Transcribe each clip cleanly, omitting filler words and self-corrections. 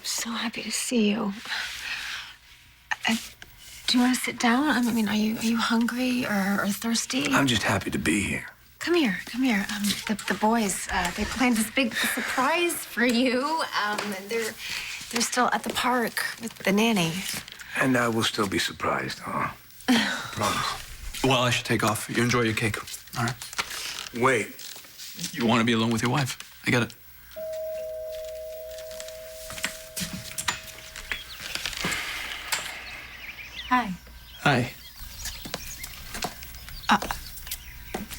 so happy to see you. Do you want to sit down? I mean, are you hungry or thirsty? I'm just happy to be here. Come here. The boys, they planned this big surprise for you. They're still at the park with the nanny. And I will still be surprised, huh? I promise. Well, I should take off. You enjoy your cake, all right? Wait. You want to be alone with your wife. I get it. Hi. Hi.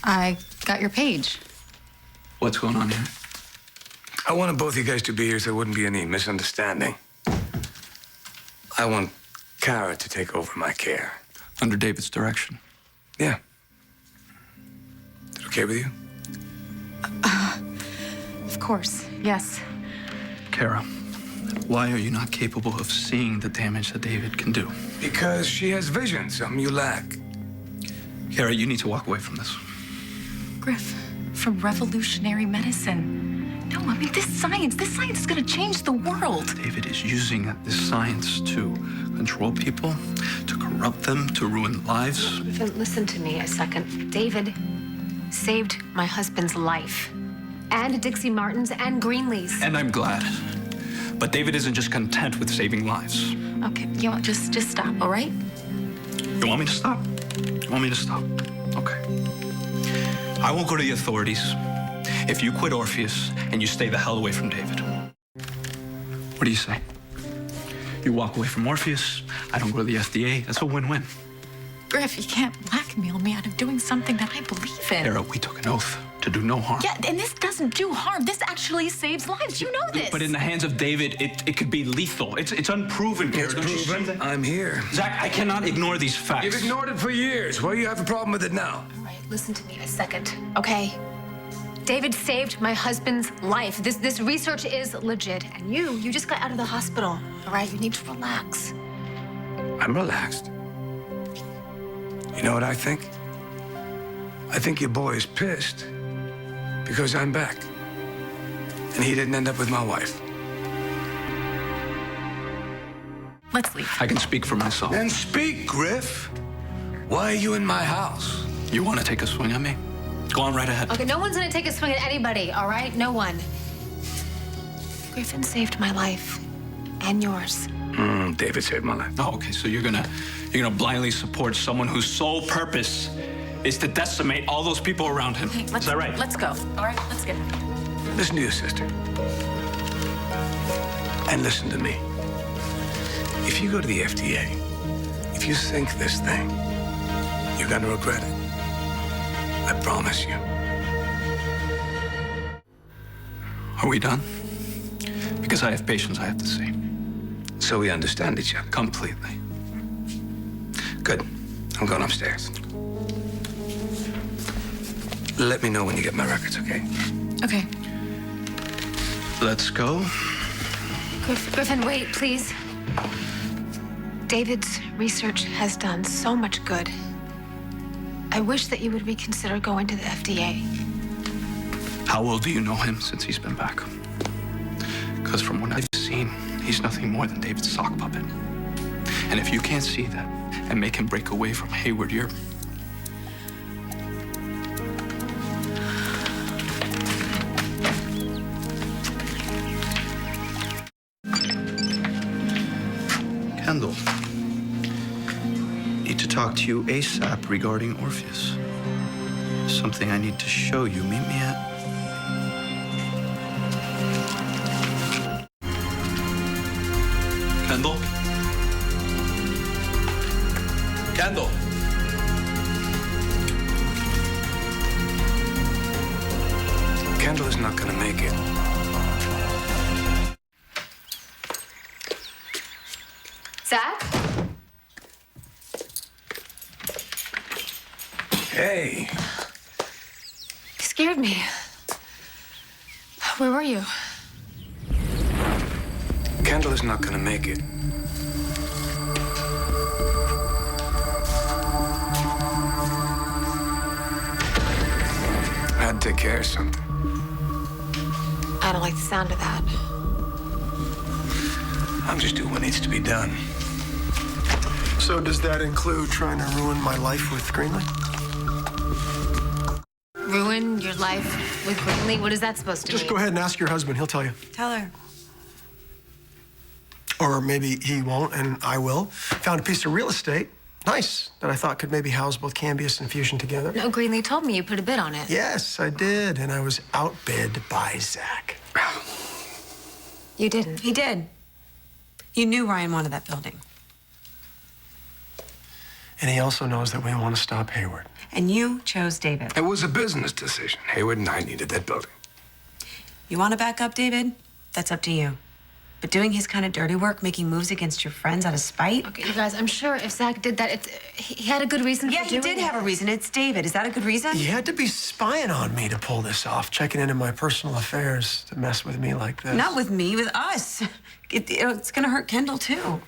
I got your page. What's going on here? I wanted both you guys to be here so there wouldn't be any misunderstanding. I want Kara to take over my care. Under David's direction. Yeah. Is it okay with you? Of course, yes. Kara, why are you not capable of seeing the damage that David can do? Because she has vision, something you lack. Kara, you need to walk away from this. Grif, from revolutionary medicine. No, I mean, this science is gonna change the world. David is using this science to control people, to corrupt them, to ruin lives. Listen to me a second. David saved my husband's life. And Dixie Martin's and Greenlee's. And I'm glad. But David isn't just content with saving lives. Okay, you know, just stop, all right? You want me to stop? You want me to stop? Okay. I won't go to the authorities if you quit Orpheus and you stay the hell away from David. What do you say? You walk away from Orpheus, I don't go to the FDA. That's a win-win. Grif, you can't blackmail me out of doing something that I believe in. Kara, we took an oath to do no harm. Yeah, and this doesn't do harm. This actually saves lives. You know this. But in the hands of David, it could be lethal. It's unproven, Kara. It's Don't you see proven. that? I'm here. Zach, I cannot ignore these facts. You've ignored it for years. Why do you have a problem with it now? All right, listen to me a second, okay? David saved my husband's life. This research is legit. And you just got out of the hospital, all right? You need to relax. I'm relaxed. You know what I think? I think your boy is pissed because I'm back. And he didn't end up with my wife. Let's leave. I can speak for myself. Then speak, Grif. Why are you in my house? You want to take a swing at me? Go on right ahead. Okay, no one's gonna take a swing at anybody, all right? No one. Griffin saved my life. And yours. David saved my life. Oh, okay, so you're gonna blindly support someone whose sole purpose is to decimate all those people around him. Hey, Is that right? Let's go. All right, let's get it. Listen to your sister. And listen to me. If you go to the FDA, if you think this thing, you're gonna regret it. I promise you. Are we done? Because I have patients I have to see. So we understand each other. Completely. Good. I'm going upstairs. Let me know when you get my records, okay? Okay. Let's go. Griffin, wait, please. David's research has done so much good. I wish that you would reconsider going to the FDA. How well do you know him since he's been back? Because from what I've seen, he's nothing more than David's sock puppet. And if you can't see that and make him break away from Hayward, you're... Kendall. Need to talk to you ASAP regarding Orpheus. Something I need to show you. Meet me at... Kendall? Kendall? Kendall is not gonna make it. Zach? Hey. You scared me. Where were you? Kendall is not gonna make it. I had to take care of something. I don't like the sound of that. I'll just do what needs to be done. So does that include trying to ruin my life with Greenlee? Ruin your life with Greenlee? What is that supposed to mean? Just go ahead and ask your husband. He'll tell you. Tell her. Or maybe he won't, and I will. Found a piece of real estate, nice, that I thought could maybe house both Cambius and Fusion together. No, Greenlee told me you put a bid on it. Yes, I did, and I was outbid by Zach. You didn't. He did. You knew Ryan wanted that building. And he also knows that we want to stop Hayward. And you chose David. It was a business decision. Hayward and I needed that building. You want to back up David? That's up to you. But doing his kind of dirty work, making moves against your friends out of spite? Okay, you guys, I'm sure if Zach did that, he had a good reason Yeah, for he doing did have a reason. It's David. Is that a good reason? He had to be spying on me to pull this off, checking into my personal affairs to mess with me like this. Not with me, with us. It's going to hurt Kendall, too.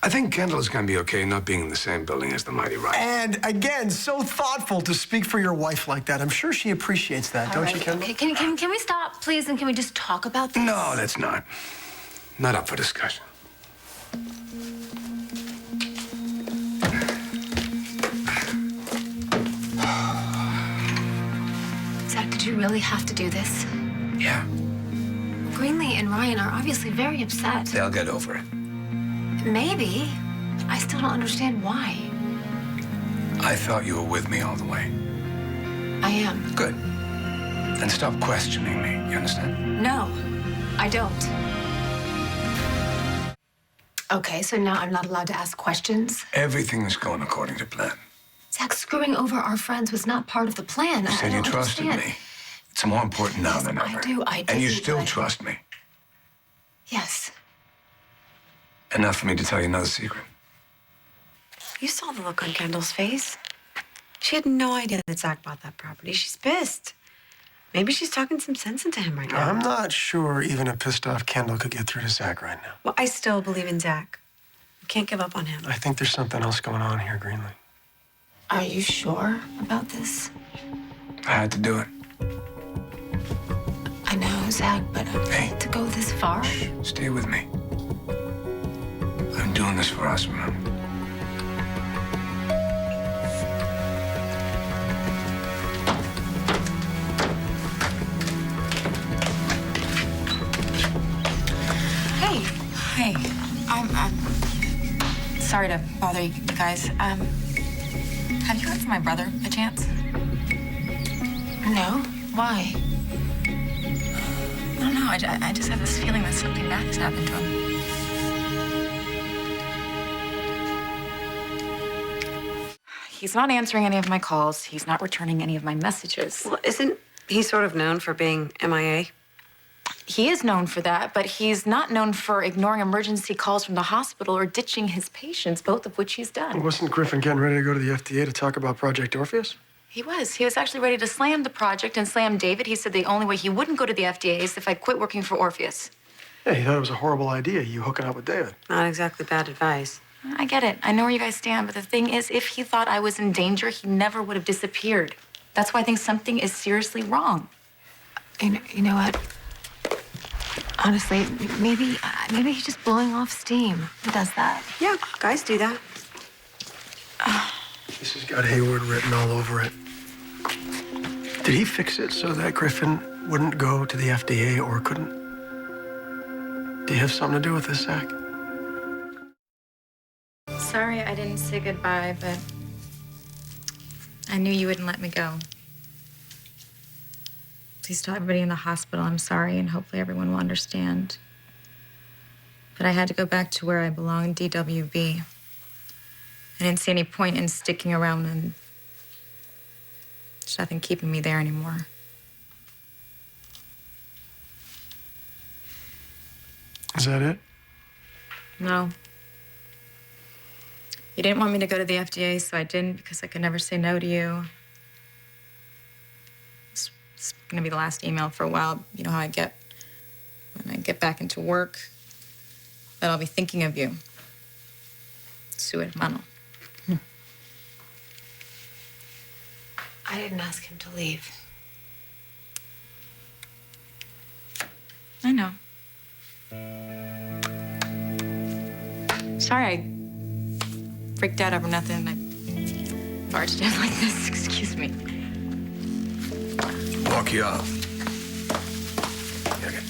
I think Kendall is going to be okay not being in the same building as the mighty Ryan. And again, so thoughtful to speak for your wife like that. I'm sure she appreciates that, don't you, Kendall? Okay, can we stop, please, and can we just talk about this? No, that's not. Not up for discussion. Zach, did you really have to do this? Yeah, Greenlee and Ryan are obviously very upset. they'll get over it. Maybe. But I still don't understand why. I thought you were with me all the way. I am. Good. Then stop questioning me, you understand? No, I don't. Okay, so now I'm not allowed to ask questions? Everything is going according to plan. Zach, screwing over our friends was not part of the plan. You said you trusted me. It's more important now than ever. I do. And you still but- trust me. Yes. Enough for me to tell you another secret. You saw the look on Kendall's face. She had no idea that Zach bought that property. She's pissed. Maybe she's talking some sense into him right now. I'm not sure even a pissed off Kendall could get through to Zach right now. Well, I still believe in Zach. You can't give up on him. I think there's something else going on here, Greenlee. Are you sure about this? I had to do it. I know, Zach, but Hey. to go this far? Stay with me. I'm doing this for us, remember? Hey. Hey. I'm sorry to bother you guys. Have you heard from my brother, by chance? No. Why? I don't know. I just have this feeling that something bad has happened to him. He's not answering any of my calls. He's not returning any of my messages. Well, isn't he sort of known for being MIA? He is known for that, but he's not known for ignoring emergency calls from the hospital or ditching his patients, both of which he's done. Wasn't Griffin getting ready to go to the FDA to talk about Project Orpheus? He was. He was actually ready to slam the project and slam David. He said the only way he wouldn't go to the FDA is if I quit working for Orpheus. Yeah, he thought it was a horrible idea, you hooking up with David. Not exactly bad advice. I get it. I know where you guys stand, but the thing is, if he thought I was in danger, he never would have disappeared. That's why I think something is seriously wrong. You know what? Honestly, maybe he's just blowing off steam. Who does that? Yeah, guys do that. This has got Hayward written all over it. Did he fix it so that Griffin wouldn't go to the FDA or couldn't? Do you have something to do with this, Zach? Sorry I didn't say goodbye, but I knew you wouldn't let me go. Please tell everybody in the hospital I'm sorry, and hopefully everyone will understand. But I had to go back to where I belong, DWB. I didn't see any point in sticking around, and there's nothing keeping me there anymore. Is that it? No. You didn't want me to go to the FDA, so I didn't, because I could never say no to you. It's gonna be the last email for a while. You know how I get when I get back into work. But I'll be thinking of you. Su hermano. I didn't ask him to leave. I know. Sorry, I freaked out over nothing. I barged in like this. Excuse me. Walk you out. Okay.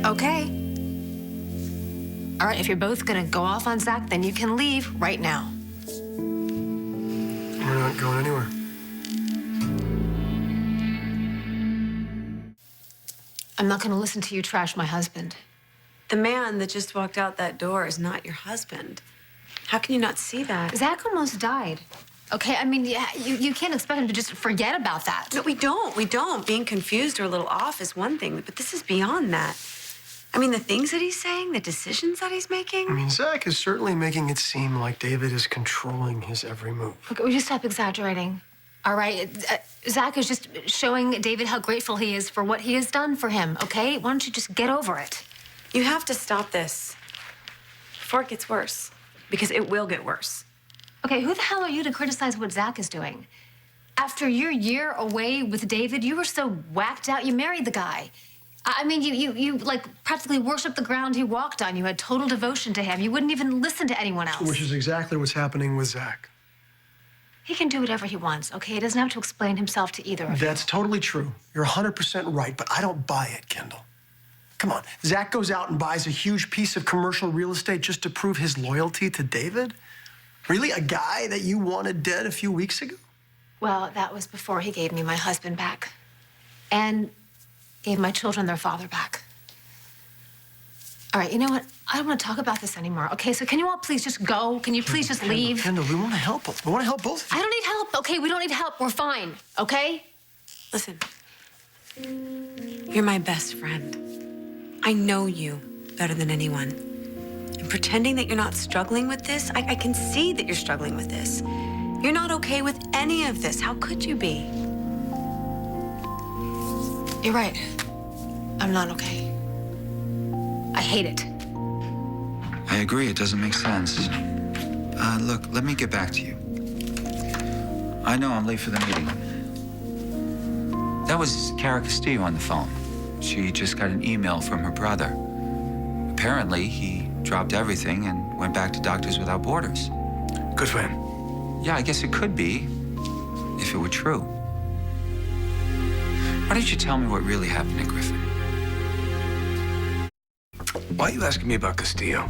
Okay. All right, if you're both gonna go off on Zach, then you can leave right now. We're not going anywhere. I'm not gonna listen to you trash my husband. The man that just walked out that door is not your husband. How can you not see that? Zach almost died. Okay, I mean, yeah, you can't expect him to just forget about that. No, we don't. We don't. Being confused or a little off is one thing, but this is beyond that. I mean, the things that he's saying, the decisions that he's making. I mean, Zach is certainly making it seem like David is controlling his every move. Okay, we just stop exaggerating. All right, Zach is just showing David how grateful he is for what he has done for him, okay? Why don't you just get over it? You have to stop this before it gets worse, because it will get worse. Okay, who the hell are you to criticize what Zach is doing? After your year away with David, you were so whacked out, you married the guy. I mean, you like practically worshiped the ground he walked on. You had total devotion to him. You wouldn't even listen to anyone else. Which is exactly what's happening with Zach. He can do whatever he wants, okay? He doesn't have to explain himself to either of you. That's totally true. You're 100% right, but I don't buy it, Kendall. Come on, Zach goes out and buys a huge piece of commercial real estate just to prove his loyalty to David? Really? A guy that you wanted dead a few weeks ago? Well, that was before he gave me my husband back. And gave my children their father back. All right, you know what? I don't want to talk about this anymore, okay? So can you all please just go? Can you please just leave? Kendall, we want to help him. We want to help both of you. I don't need help, okay? We don't need help. We're fine, okay? Listen, you're my best friend. I know you better than anyone. And pretending that you're not struggling with this, I can see that you're struggling with this. You're not okay with any of this. How could you be? You're right. I'm not okay. I hate it. I agree, it doesn't make sense. Look, let me get back to you. I know I'm late for the meeting. That was Cara Castillo on the phone. She just got an email from her brother. Apparently, he dropped everything and went back to Doctors Without Borders. Good for him. Yeah, I guess it could be, if it were true. Why don't you tell me what really happened at Griffin? Why are you asking me about Castillo?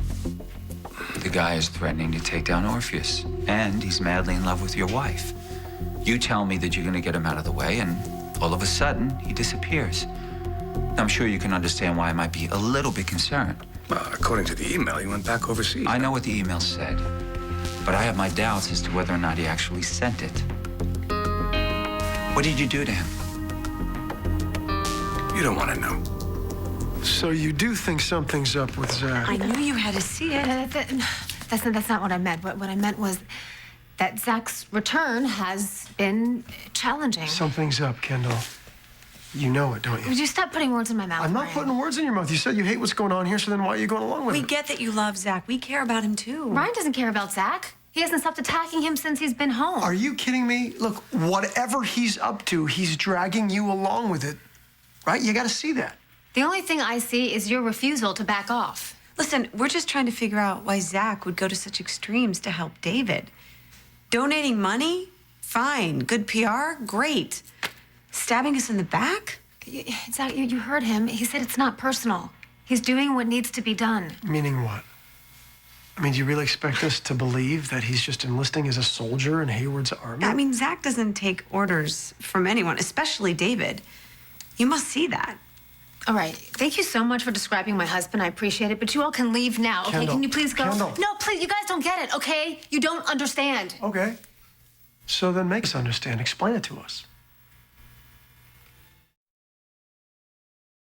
The guy is threatening to take down Orpheus, and he's madly in love with your wife. You tell me that you're going to get him out of the way, and all of a sudden, he disappears. I'm sure you can understand why I might be a little bit concerned. Well, according to the email, he went back overseas. I know what the email said, but I have my doubts as to whether or not he actually sent it. What did you do to him? You don't want to know. So you do think something's up with Zach? I knew you had to see it. That's not what I meant. What I meant was that Zach's return has been challenging. Something's up, Kendall. You know it, don't you? Would you stop putting words in my mouth? I'm not Ryan? putting words in your mouth. You said you hate what's going on here, so then why are you going along with We it? get that you love Zach. We care about him, too. Ryan doesn't care about Zach. He hasn't stopped attacking him since he's been home. Are you kidding me? Look, whatever he's up to, he's dragging you along with it. Right? You got to see that. The only thing I see is your refusal to back off. Listen, we're just trying to figure out why Zach would go to such extremes to help David. Donating money? Fine. Good PR? Great. Stabbing us in the back? Zach, you heard him. He said it's not personal. He's doing what needs to be done. Meaning what? I mean, do you really expect us to believe that he's just enlisting as a soldier in Hayward's army? I mean, Zach doesn't take orders from anyone, especially David. You must see that. All right. Thank you so much for describing my husband. I appreciate it. But you all can leave now, okay? Kendall, Can you please go? Kendall. No, please. You guys don't get it, okay? You don't understand. Okay. So then make us understand. Explain it to us.